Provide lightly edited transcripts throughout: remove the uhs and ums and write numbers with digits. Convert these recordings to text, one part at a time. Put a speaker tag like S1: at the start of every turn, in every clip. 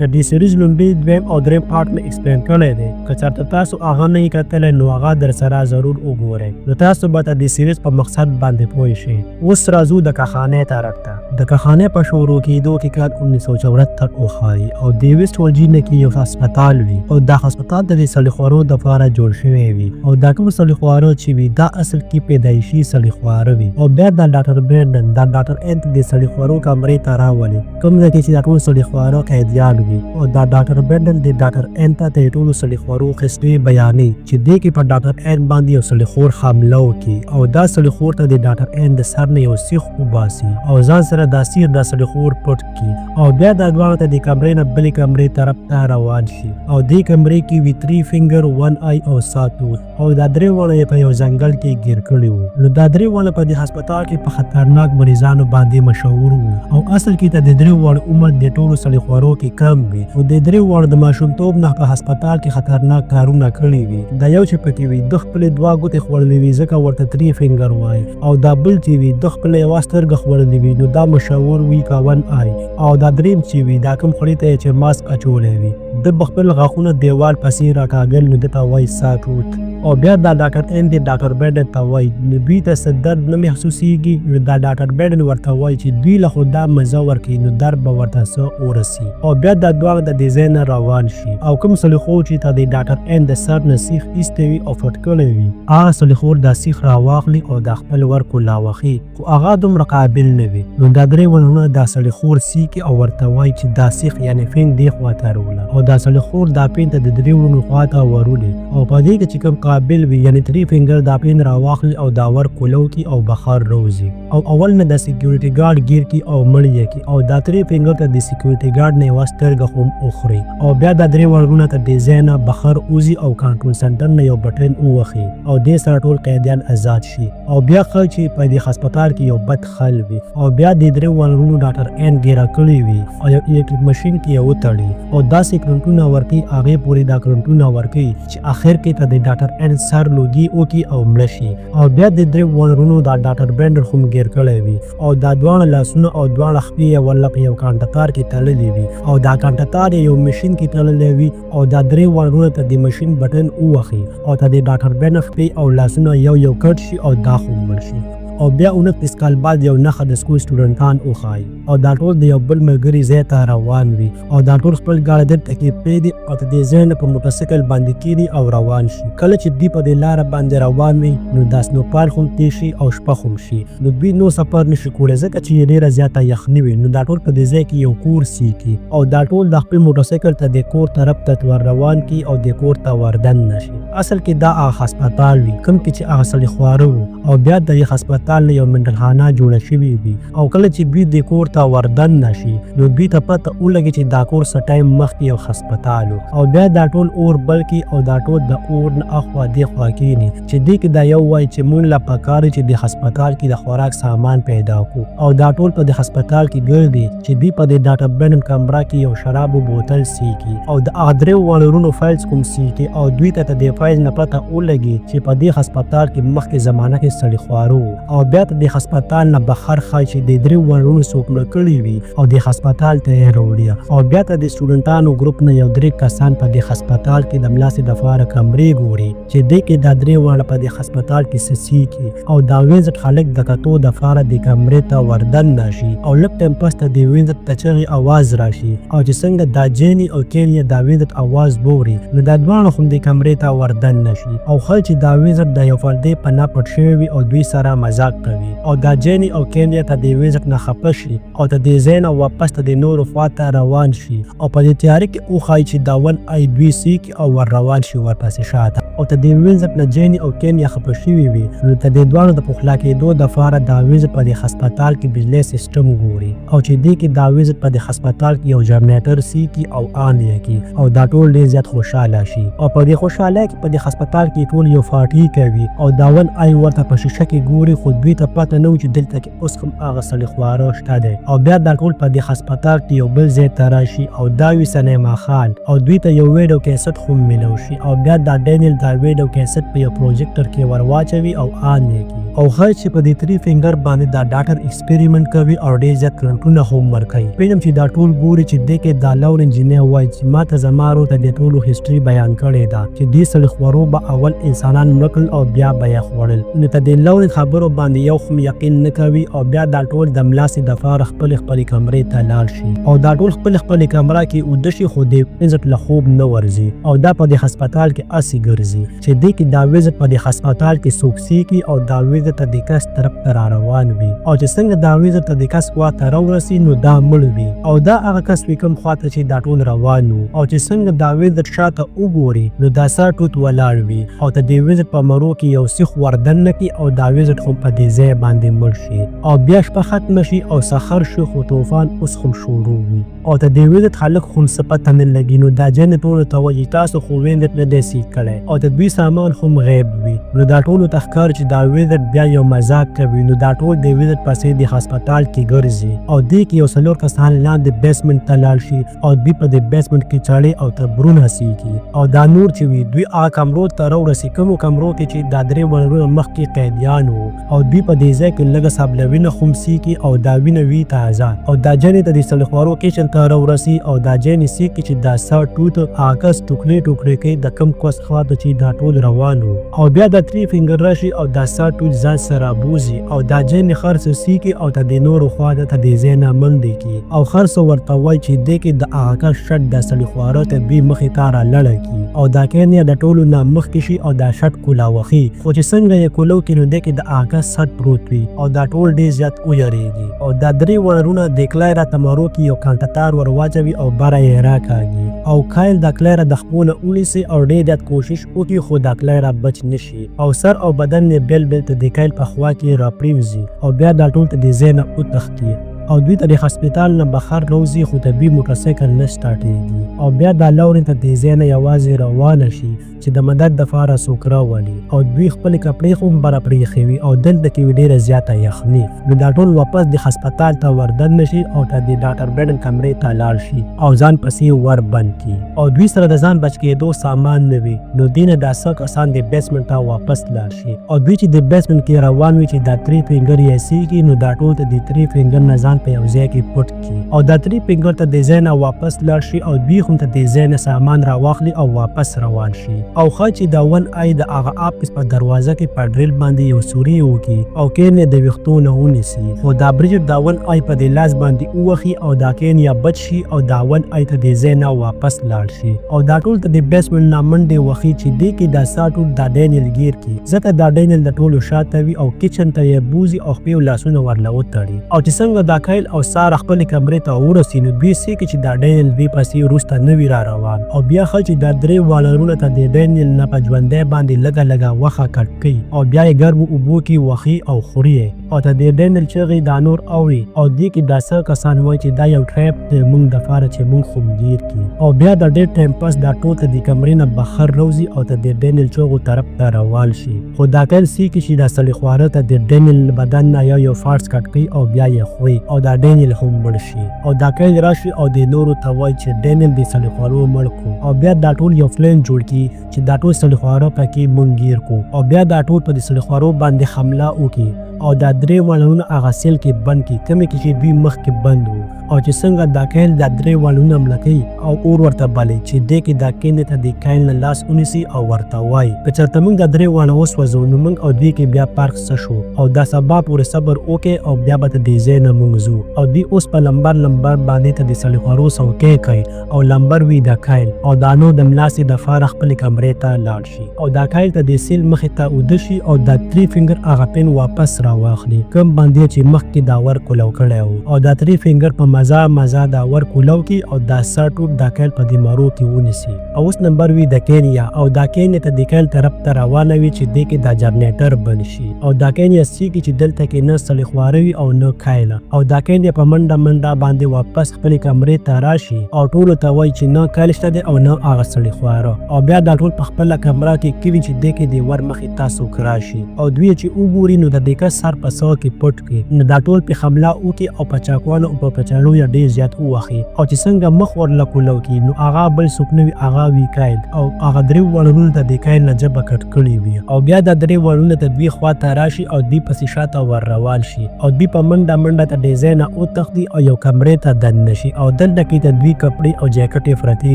S1: د دې سیریز لومړی دویم او دریم پارت مې ایکسپلین کړی دی که چېرته تاسو هغه نه یې کتلی نو هغه در سره ضرور وګورئ نو تاسو به د دې سیریز په مقصد باندې پوه شئ. اوس راځو د کارخانې طرف ته. د کارخانې په شروع کېدو کې کال 1974 وښایي او د ویسټ ورجینیا کې یو هسپتال وي او دا هسپتال د سړیخوارو دپاره جوړ شوی وي او دا کوم سړیخواره چې وي دا اصل کې پیدایشي سړیخواره وي او بیا د ډاکټر برینډن د ډاکټر ان د سړیخوارو کمرې ته راولي کوم ځای کې چې دا ټول سړیخواره قیدیان وي او دا ډاکټر برینډن د ډاکټر ان ته د ټولو سړیخوارو قصې بیانوي چې دې کې په ډاکټر ان باندې یو سړیخور حمله وکړي او دا سړیخور ته د ډاکټر ان د سر نه یو سیخ وباسي او ځان سره دا سیخ د سړیخور پټ کړي او بیا دا دواړه ته د کمرې نه بلې کمرې طرف ته روان شي او دې کمرې کې وي 3 فنګر 1 آی او ساتو او دا درې واړه یې په یو ځنګل کې ګیر کړي وو نو دا درې واړه په دې هسپتال کې په خطرناک مریضانو باندې مشهور وو او اصل کې ته د درې واړو عمر د ټولو سړیخوارو کې کم وي او د درې واړو د ماشومتوب نه په هسپتال کې خطرناک کارونه کړي وي دا یو چې پکې وي د خپلې دوه ګوتې خوړلې وي ځکه ورته 3 فنګر وایي او دا بل چې وي د خپلې یوه سترګه خوړلې وي نو دا مشهور وي که 1 آی او دا دریم چې وي دا کوم خولې ته چې ماسک اچولی وي د به خپل غاښونه دیوال پسې راکاږل نو ده ته وایي ساټوت او بیا دا ډاکټر ان د ډاکټر برینډن ته وایي نو دوی ته څه درد نه محسوسیږي نو دا ډاکټر برینډن ورته وایي چې دوی له خو دا مزه ورکوي نو درد به ورته څه ورسي او بیا دا دواړه د دې ځای نه روان شي او کوم سلیخور چې ته د ډاکټر ان د سر نه سیخ ایستی وي او پټ کړی وي هغه سلیخور دا سیخ راواخلي او دا خپل ورکو لاوخي خو هغه دومره قابل نه وي نو دا درې ونونه دا سلیخور سیکي او ورته وایي چې دا سیخ یعنې فین دې خوا ته روله او دا سلیخور دا پین ته د درې ونو خوا ته ورولي او په دې کې چې کوم قابل وي یعنې 3 فنګر دا پین راواخلي او دا ور کولو کی او بخار روزي او اول نه د سکیورټي ګارډ گیر کی او مړ یې کی او دا 3 فنګر ته د سکیورټي ګارډ نه واسترګه هم اخري او بیا دا درې ورونه ته ډیزاین بخار اوزي او کنټرول سنټر نه یو بټن ووخي او دې سره ټول قیدیان آزاد شي او بیا خل چې په دې هسپتال کې یو بد خل وي او بیا د درې ورونو ډاکټر ان ګیرا کړی وي او یو الکتریک ماشين کې یو تړي او دا سکرنټونه ورکی هغه پوری دا کرنټونه ورکی چې اخر کې ته د ډاکټر ان سر لوګي او کی او مړ شي او بیا د درې ورونو دا ډاکټر برینډن هم ګیر کړی وي او دا دواړه لاسونه او دواړه خپې ولا په یو کانټاتار کې تړلې وي او دا کانټاتار یو ماشين کې تړلې وي او دا درې ورونو ته د ماشين بټن ووخي او ته د ډاکټر برینډن خپې او لاسونه یو کټ شي او دا هم مړ شي او بیا 29 کال بعد یو نخښه د سکول سټوډنټان وښایي او دا ټول د یو بل ملګري ځای ته روان وي او دا ټول خپل ګاډی دلته کې پرېږدي او د دې ځای نه په موټرسایکل باندې کېني او روان شي کله چې دوی په دې لاره باندې روان وي نو دا سنوپال هم تېر شي او شپه هم شي نو دوی نو سفر نشي کولی ځکه چې یې ډېره زیاته یخني وي نو دا ټول په دې ځای کې یو کور سیکي او دا ټول د خپل موټرسایکل ته د کور طرف ته ور روان کي او د کور ته وردن نشي اصل کې دا هغه هسپتال وي کوم کې چې هغه سړي خواره وو او بیا د دې هسپتال نه یو منډل جوړه شوې وي او کله چې دوی د کور ته وردن نشي نو دوی ته پته ولګي چې دا کور څه ټایم مخکې یو هسپتال او بیا دا ټول اور بلکې او دا ټول د اور نه اخوا دېخوا کېني چې دې کې دا یو وایي چې موږ له پکار چې د هسپتال کې د خوراک سامان پیدا کړو او دا ټول په د هسپتال کې ګرځي چې دوی په د ډاکټر برینډن کمره کې یو شرابو بوتل سیکي او د هغه درې ورونو فایلز کوم سیکي او دوی ته د فایل نه پته ولګي چې په دې هسپتال کې مخکې زمانه کې سړي خواره او بیا د هسپتال نه بخار خای چې د درې ورونو څوک مړه کړي وي او د هسپتال ته یې راوړي او بیا ته د سټوډنټانو ګروپ نه یو درې کسان په د هسپتال کې د ملاسې دپاره کمرې ګوري چې دې کې دا درې واړه په د هسپتال کې څه سیکي او دا وینزټ خلک د کتو دپاره د کمرې ته وردن نشي او لږ ټایم پس ته د وینزټ د چغې اواز راشي او چې څنګه دا جیني او کینیا دا وینزټ اواز بوري نو دا دواړه هم د کمرې ته وردن نشي او خل چې دا وینزټ د یو فردې په نه پټ شوی وي او دوی سره مذاق کوي او دا جینی او کینیا ته د وینزټ نه خفه شي او د دې ځای نه واپس ته د نورو خوا ته روان شي او په دې تیاري کې وښایي چې دا 1 آی دوی سیکي او ور روان شي ورپسې شاته او ته د وینزټ نه جینی او کینیا خفه شوي وي نو ته د دواړو د پخلا کېدو دپاره دا وینزټ په د هسپتال کې بجلی سیسټم ګوري او چې دې کې دا وینزټ په د هسپتال کې یو جنریټر سیکي او آن یې کي او دا ټول ډېر زیات خوشحاله شي او په دې خوشحالۍ کې په د هسپتال کې ټول یو پارټي کوي او دا 1 آی ورته په شیشه کې ګوري خو خو دوی ته پته نه و چې دلته کې اوس هم هغه سړیخواره شته دی او بیا دا ټول په دې هسپتال کې یو بل ځای ته راشي او دا وي سینما خان او دوی ته یو ویډیو کیسټ هم میلاو شي او بیا دا ډینیل دا ویډیو کیسټ په یو پروجیکټر کې ورواچوي او آن یې کړي او ښایي چې په دې 3 فنګر باندې دا ډاکټر ایکسپریمنټ کوي او ډېر زیات کرنټونه هم ورکوي پوهېږم چې دا ټول ګوري چې دې کې دا لور انجینر وایي چې ما ته زما ورور ته دې ټولو هسټري بیان کړې ده چې دې سړیخورو به اول انسانان مړه کړل او بیا به یې خوړل نو ته دې لور خبرو باندې یو هم یقین نه کوي او بیا دا ټول د ملاسې دپاره خپلې کمرې ته لاړ شي او دا ټول خپلې کمره کې اوده شي خو دې وزټ له خوب نه ورځي او دا په دې هسپتال کې اسې ګرځي چې دې کې دا وزټ په دې هسپتال کې څوک سیکي او دا وزټ ته د کس طرف ته را روان وي او چې څنګه دا وزټ ته د کس خواته راورسي نو دا مړ وي او دا هغه کس وي کوم خواته چې دا ټول روان وو او چې څنګه دا وزټ شاته وګوري نو دا سر ټوت ولاړ وي او ته دې وزټ په مرو کې یو سیخ وردن نه کړي او دا وزټ هم په دې ځای باندې مړ شي او بیا شپه ختمه شي او سحر شي خو طوفان اوس هم شروع وي او ته دې وزټ خلک هم څه پته نه لګي نو دا جن ټولو ته وایي تاسو خو وینډ نه دی سیک کړی او د دوی سامان هم غیب وي نو دا ټولو ته ښکار چې دا وزټ بیا یو مزاق کوي نو دا ټول د وزټ پسې د هسپتال کې ګرځي او دې کې یو څلور کسان لاندې بیسمنټ ته لاړ شي او دوی په دې بیسمنټ کې چاړې او تبرونه سیکي او دا نور چې وي دوی هغه کمرو ته راورسي کومو کمرو کې چې دا درې ورونه مخکې قیدیان وو او دوی په دې ځای کې لږه سابله وینه هم سیکي او دا وینه وي تازه او دا جنې ته د سړیخوارو کچن ته راورسي او دا جنې سیکي چې دا سر ټوت آکس ټوکړې کوي د کم کوس خواته چې دا ټول روان وو او بیا دا 3 فنګر راشي او دا سر ټوت ځان سره بوزي او دا جنې خرڅ سیکي او ته د نورو خواته ته دې ځای نه منډې کي او خرڅ ورته وایي چې دې کې د آکس شټ د سړیخواره ته دوی مخې ته را لړه کي او دا کینیا د ټولو نه مخکې شي او دا شټ کولاوخي خو چې څنګه یې کولو کې نو دې کې د آکس سټ پروت وي او دا ټول ډېر زیات ویریږي او دا درې ورونه د کلای را تمرو کې یو کانټاتار ور واچوي او بره یې راکاږي او کایل د کلای را د خپونه ونیسي او ډېر زیات کوشش وکړي خو د کلای را بچ نشي او سر او بدن یې بیل ته د کایل په خوا کې را پریوزي او بیا دا ټول ته د ځای نه وتښتي او دوی ته د هسپتال نه بهر راوځي خو طبي موټرسایکل نه سټارټېږي او بیا دا لورې ته د ځای نه یوازې روانه شي چې د مدد دپاره څوک راولي او دوی خپلې کپړې هم بره پرېښوي او دلته کې وي ډېره زیاته یخني نو دا ټول واپس د هسپتال ته وردن نشي او ته د ډاکټر برډن کمرې ته لاړ شي او ځان پسې ور بند کړي او دوی سره د ځان بچ کېدو سامان نه وي نو دوی نه دا څه کسان د بیسمنټ ته واپس لاړ شي او دوی چې د بیسمنټ کې روان وي چې دا 3 فنګر یې سیږي نو دا ټول ته د 3 فنګر نه ځان په یو ځای کې پټ کړي او دا 3 فنګر ته د ځای نه واپس لاړ شي او دوی هم ته د ځای نه سامان راواخلي او واپس روان شي او ښه چې دا ون آی د هغه آفیس په دروازه کې په ډریل باندې یو سوري وکړي او کین یې د ویښتو نه ونیسي خو دا بریجټ دا ون آی په دې لاس باندې ووخي او دا کین یا بچ شي او دا ون آی ته د ځای نه واپس لاړ شي او دا ټول ته د بیسمنټ نه منډې وخي چې دې کې دا سا ټول دا ډینیل ګیر کړي ځکه دا ډینیل د ټولو شاته وي او کچن ته یې بوزي او خپل لاسونه ورله وتړي او چې څنګه دا کایل او سار خپل کمرې ته ورسي نو دوی سې چې دا ډینیل دوی پسې وروسته نه وي را روان او بیا ښه چې دا درې والرونه ته د ډینیل نه په ژوندی باندې لږه وخه کټ کوي او بیا یې ګرمو اوبو کې وخي او خوري او ته د ډینیل چغې دا نور اوري او دې کې دا څه کسان وایي چې دا یو ټریپ دی موږ دپاره چې موږ خوب ګیر کړي او بیا د ډېر ټایم پس دا ټول ته د کمرې نه بهر راوځي او ته د ډینیل چغو طرف ته روان شي خو دا کیل سیکي چې دا سړیخواره ته د ډینیل بدن نه یو فارس کټ کوي او بیا یې خوري او دا ډینیل هم مړ شي او دا کیل راشي او د نورو ته وایي چې ډینیل د سړیخوارو مړ کړو او بیا دا ټول یو پلین جوړ کړي چې دا ټول سړیخواره پکې مونږ ګیر کړو او بیا دا ټول په د سړیخوارو باندې حمله وکړي او دا درې والونه هغه سیل کې بند کړي کومې کې چې دوی مخکې بند وو او چې څنګه دا کیل دا درې والونه مړه کوي او اور ورته بلي چې دې کې دا کینې ته د کیل نه لاس ونیسي او ورته وایي که چېرته موږ دا درې واړه وسوځو نو موږ او دوی کې بیا پارک څه شو او دا سبا پورې صبر وکړي او بیا به ته دې ځای نه موږ ځو او دوی اوس په لمبر باندې ته د سړیخوارو څوکۍ کوي او لمبر وي د کیل او دا نو د ملاسې دپاره خپلې کمرې ته لاړ شي او دا کیل ته د سیل مخې ته اوده شي او دا 3 فنګر هغه پین واپس راواخلي کوم باندې چې مخکې دا ور کولو کړی و او دا 3 فنګر په مزه دا ور کولو کې او دا سر ټوټ دا کیل په دیمارو کې ونیسي او اوس نمبر وي د کینیا او دا کینیا ته د کیل طرف ته روانه وي چې دې کې دا جنریټر بند شي او دا کینیا سیکي چې دلته کې نه سړیخواره وي او نه کایله او دا کینیا په منډه باندې واپس خپلې کمرې ته راشي او ټولو ته وایي چې نه کایل شته دی او نه هغه سړیخواره او بیا دا ټول په خپله کمره کې کوي چې دې کې د ور مخې تاسو راشي او دوی چې وګوري نو د دې کس سر په سو کې پټ کړي نو دا ټول په حمله وکړي او په چاقوانو او په پچالو یې ډېر زیات ووهي او چې څنګه مخ ورله کولو کړي نو هغه بل څوک نه وي هغه وي قید او هغه درې وړونو ته د قید نه ژبه کټ کړې وي او بیا دا درې وړونه ته دوی خوا ته راشي او دوی پسې شاته ور روان شي او دوی په منډه ته د ځای نه وتښتي او یو کمرې ته دننه شي او دلته کې ته دوی کپړې او جاکټې پرتې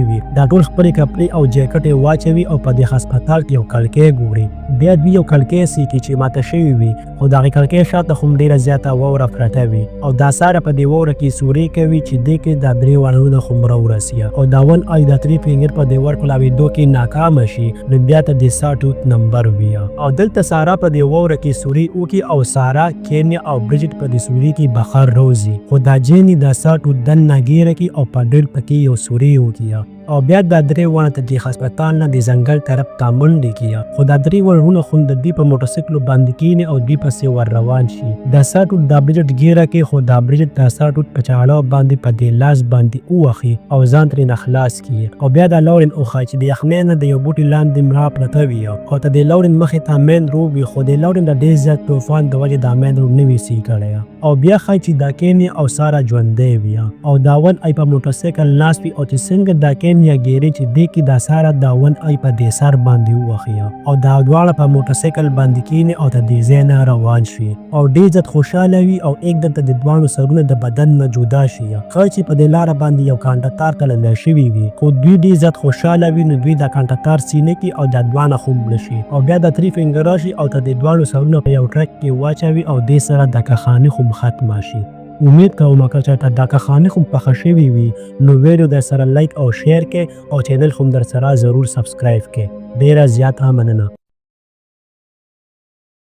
S1: وي دا ټول خپلې کپړې او جاکټې واچوي او په دې هسپتال کې یو کړکۍ ګوري بیا دوی یو کړکۍ سیکي چې ماته شوي وي خو د هغې کړکۍ شاته خو ډېره زیاته واوره پرته وي او دا ساره په دې واوره کې سورې کوي چې دې کې دا درې وړونه خو مړه ورسي او دا ون آی دا ترې فینګر په دې ورکړلاوېدو کې ناکامه شي نو بیا ته د ساټوت نمبر وي او دلته ساره په دې واوره کې سورې وکړي او ساره کینیا او برجټ په دې سورې کې بخار روزي خو دا جیني دا ساټوت دننه ګیره کې او په ډېر پکې یو سورې وکړي او بیا دا درې ونه ته د هسپتال نه د ځنګل طرف ته منډې کړي خو دا درې وړونه خو د دوی په موټرسایکلو باندې کښېني او دوی پسې ور روان شي دا ساټوت دا برجټ ګیره کې خو دا برجټ دا ساټوت په چاړه باندې په دې لاس باندې ووهي او ځان ترې نه خلاص کړي او بیا دا لورین وښایي چې د یخنۍ نه د یو بوټي لاندې مړه پرته وي او ته د لورین مخې ته مین روډ وي خو د لورین د ډېر زیات طوفان د وجې دا مین روډ نه وي سي کړی او بیا ښایي چې دا کینیا او ساره ژوندی وي او دا ون ای په موټرسایکل ناست وي او چې څنګه دا کینیا ګیري چې دې کې دا ساره دا ون ای په دې سر باندې ووهي او دا دواړه په موټرسایکل باندې کښېني او ته دې ځای نه روان شي او ډېر زیات خوشحاله وي او एकदम ته د دواړو سرونه د بدن نه جدا شي ښایي چې په دې لاره باندې یو کانټه تار تړلی شوي وي خو دوی ډېر زیات خوشحاله وي نو دوی دا کانټه تار سینې کړي او دا دواړه خو مړه شي او بیا دا ترې فینګر راشي او ته د دواړو سرونه په یو ټرک کې واچوي او دې سره دا کښانې خو ختمه شي امید کوم که چېرته دا کښانې خو پخه شوي وي نو ویډیو در سره لایک او شیر کړئ او چینل خو در سره ضرور سبسکرایب کړئ ډېره زیاته مننه